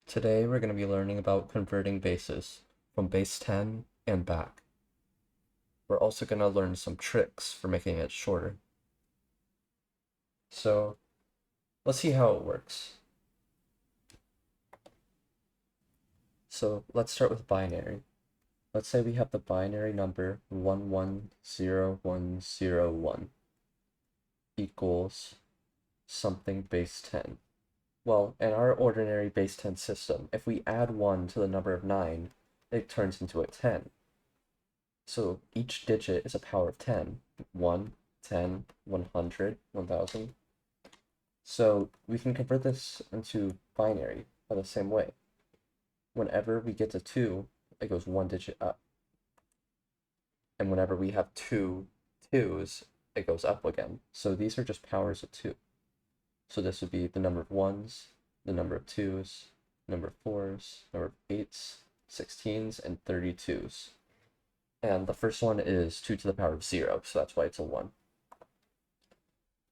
Today we're going to be learning about converting bases from base 10 and back. We're also going to learn some tricks for making it shorter. So let's see how it works. So let's start with binary. Let's say we have the binary number 110101 equals something base 10. Well, in our ordinary base 10 system, if we add 1 to the number of 9, it turns into a 10. So each digit is a power of 10. 1, 10, 100, 1000. So we can convert this into binary by the same way. Whenever we get to 2, it goes one digit up. And whenever we have two twos, it goes up again. So these are just powers of 2. So this would be the number of 1s, the number of 2s, number of 4s, number of 8s, 16s, and 32s. And the first one is 2 to the power of 0, so that's why it's a 1.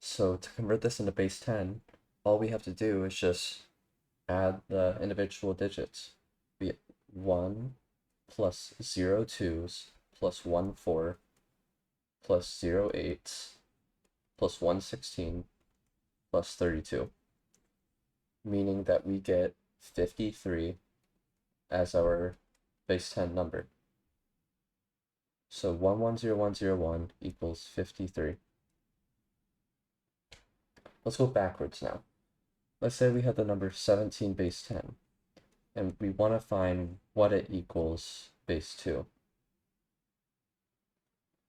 So to convert this into base 10, all we have to do is just add the individual digits. Be it 1 plus 0 2s plus 1 4 plus 0 8s plus 1 16 plus 32, meaning that we get 53 as our base 10 number. So 110101 equals 53. Let's go backwards now. Let's say we have the number 17 base 10, and we want to find what it equals base 2.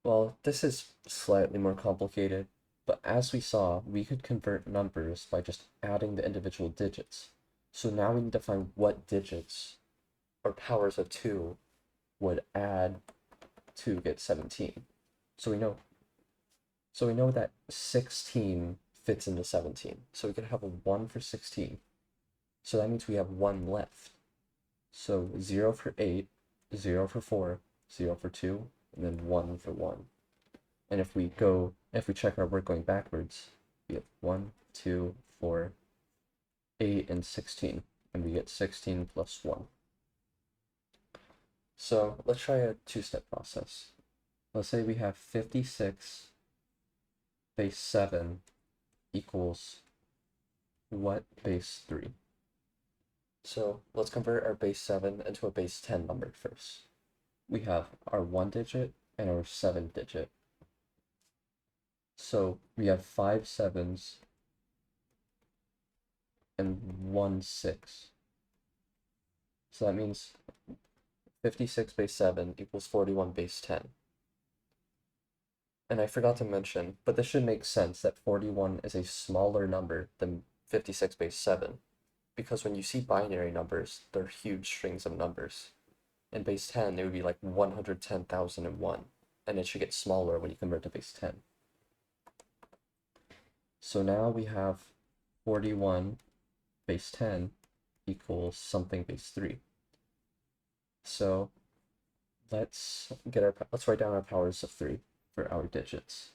Well, this is slightly more complicated, but as we saw, we could convert numbers by just adding the individual digits. So now we need to find what digits or powers of 2 would add to get 17. So we know that 16 fits into 17. So we could have a 1 for 16. So that means we have 1 left. So 0 for 8, 0 for 4, 0 for 2, and then 1 for 1. And if we check our work going backwards, we have 1, 2, 4, 8, and 16. And we get 16 plus 1. So let's try a two-step process. Let's say we have 56 base 7 equals what base 3? So let's convert our base 7 into a base 10 number first. We have our 1 digit and our 7 digit. So we have 5 7s and 1 6. So that means 56 base 7 equals 41 base 10. And I forgot to mention, but this should make sense that 41 is a smaller number than 56 base 7, because when you see binary numbers, they're huge strings of numbers. In base 10, it would be like 110,001, and it should get smaller when you convert to base 10. So now we have 41 base 10 equals something base 3. So let's write down our powers of 3 for our digits.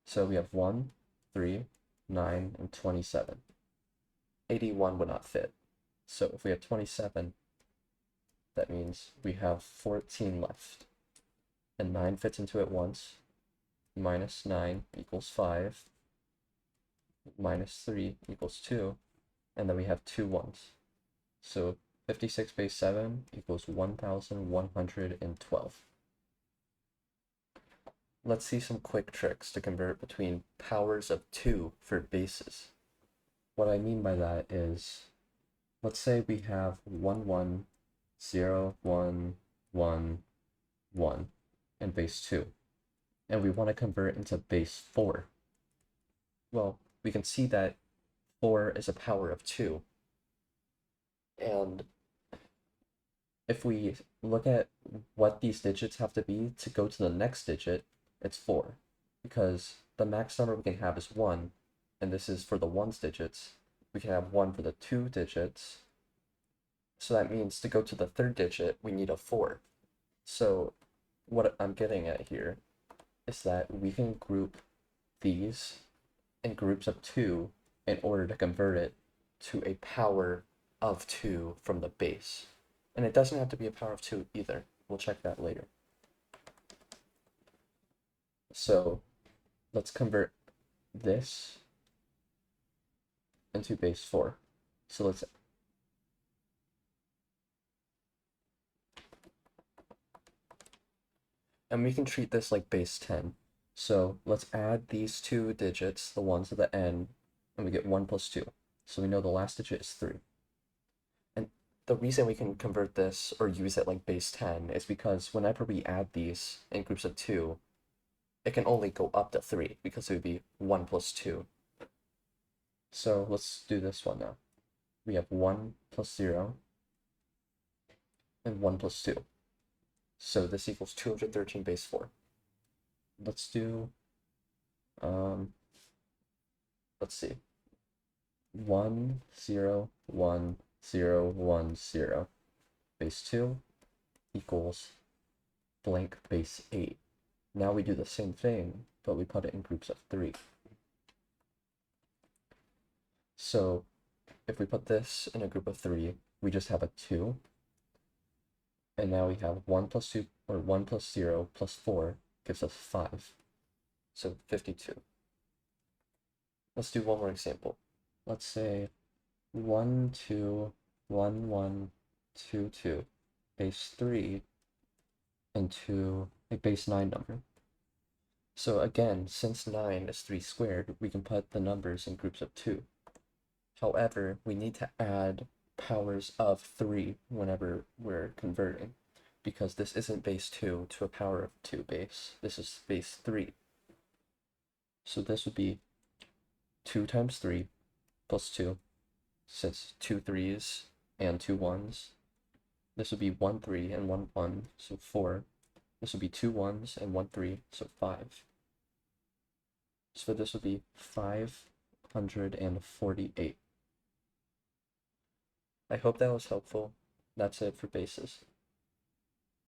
So we have 1, 3, 9, and 27. 81 would not fit. So if we have 27, that means we have 14 left. And 9 fits into it once. Minus 9 equals 5. Minus 3 equals 2. And then we have 2 ones. So 56 base 7 equals 1112. Let's see some quick tricks to convert between powers of 2 for bases. What I mean by that is, let's say we have 1 1 0 1 1 1 and base 2, and we want to convert into base 4. Well, we can see that 4 is a power of 2. And if we look at what these digits have to be to go to the next digit, it's 4. Because the max number we can have is 1, and this is for the 1's digits. We can have 1 for the 2 digits. So that means to go to the 3rd digit, we need a 4. So what I'm getting at here is that we can group these in groups of 2 in order to convert it to a power of 2 from the base. And it doesn't have to be a power of 2 either. We'll check that later. So let's convert this into base 4. So let's and we can treat this like base 10. So let's add these two digits, the ones at the end, and we get 1 plus 2. So we know the last digit is 3. And the reason we can convert this or use it like base 10 is because whenever we add these in groups of 2, it can only go up to 3 because it would be 1 plus 2. So let's do this one now. We have 1 plus 0 and 1 plus 2. So this equals 213 base 4. Let's do, let's see, 1, 0, 1, 0, 1, 0, base 2 equals blank base 8. Now we do the same thing, but we put it in groups of 3. So if we put this in a group of 3, we just have a 2. And now we have 1 plus 2, or 1 plus 0 plus 4 gives us 5. So 52. Let's do one more example. Let's say 1, 2, 1, 1, 2, 2, base 3 into a base 9 number. So again, since 9 is 3 squared, we can put the numbers in groups of 2. However, we need to add powers of 3 whenever we're converting, because this isn't base 2 to a power of 2 base. This is base 3. So this would be 2 times 3 plus 2, since 2 3s and 2 1s. This would be 1 3 and 1 1, so 4. This would be 2 1s and 1 3, so 5. So this would be 548. I hope that was helpful. That's it for bases.